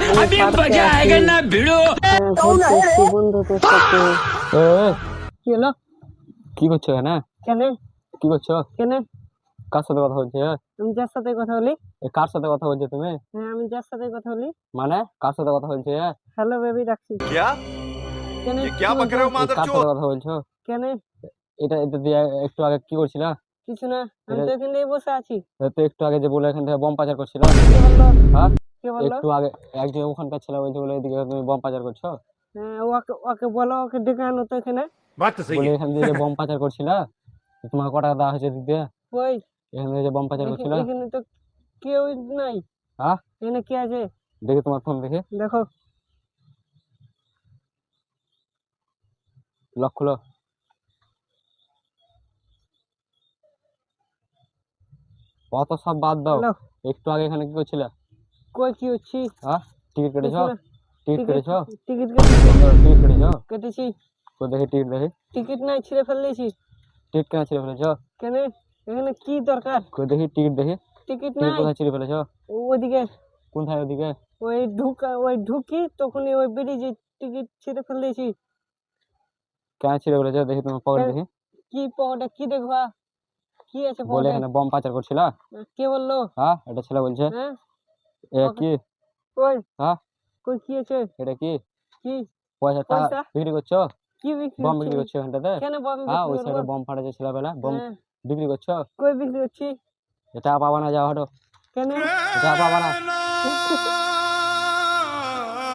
अभी मजा आएगा ना भिड़ो। বন্ধুদের সাথে এ, কি হলো? কি করছো এখানে? কেন? কি করছো? কেন? কার সাথে কথা বলছো? আমি যার সাথে কথা বলি। কার সাথে কথা বলছো তুমি? হ্যাঁ, আমি যার সাথে কথা বলি। মানে কার সাথে কথা বলছো? হ্যালো বেবি ডাকছি। क्या কেন? ये क्या बक रहे हो কার मादरचोद সাথে কথা বলছো? কেন? এটা দিয়ে একটু আগে কি করছিলা? কিছু না, আমি তো এখানে বসে আছি। তো একটু আগে যে বলে এখান থেকে বম পাচার করছিলা? কে বললো? হ্যাঁ, কে বললো? একটু আগে একজন ওখানকার ছেলে বলছে বলে এদিকে তুমি বম পাচার করছো। হ্যাঁ, ওকে ওকে বলো, ওকে ডেকে আনো তো এখানে। बात तो सही বলে है এখান দিয়ে যে বম পাচার করছিলা, তো তোমাকে কত টাকা দেওয়া হয়েছে দিক দিয়ে? ওই এখান থেকে যে বম পাচার করছিলা? এখানে তো কেউ নাই। হ্যাঁ, এখানে কে আছে? দেখি তোমার ফোন দেখি, দেখো। লক খুলো। অত সব বাদ দাও, হ্যালো, একটু আগে এখানে কি করছিলা? কই কি হচ্ছি? হ্যাঁ, টিকিট কেটেছো? কিছু না। টিকিট কেটেছো? টিকিট কেটেছি। টিকিট কেটেছো? কেটেছি। তো দেখি টিকিট দেখি। টিকিট নাই, ছিঁড়ে ফেলেছি। টিকিট কেন ছিঁড়ে ফেলেছো? কেন? এখানে কি দরকার? কই দেখি টিকিট দেখি। টিকিট টিকিট নাই। কোথায় ছিঁড়ে ফেলেছো? ওইদিকে কোথায় ওদিকে? ওই ঢুকি তখনই ওই বেরিয়ে টিকিট ছিঁড়ে ফেলেছি। কেন ছিঁড়ে ফেলেছো? দেখি তোমার পকেট কেন? দেখি। কি পকেটে কি দেখবা? কি আছে বলে পকেটে? এখানে বম পাচার করছিলা? কে বললো? হ্যাঁ, এটা ছেলে বলছে। হ্যাঁ, এটা কি? কই হ্যাঁ, কই কি আছে? এটা কি? কি পয়সা টাকা পয়সা? বিক্রি করছো? কি বিক্রি বম হচ্ছে? বিক্রি করছো এখানটাতে? কেন বম হ্যাঁ, বিক্রি ওই করবো? সাইডে বম ফাটাচ্ছে ছেলেবেলা, বম হ্যাঁ, বিক্রি করছো? কই বিক্রি করছি? টাকা পাবা না, যাও হাঁটো, কেন? টাকা পাবা না।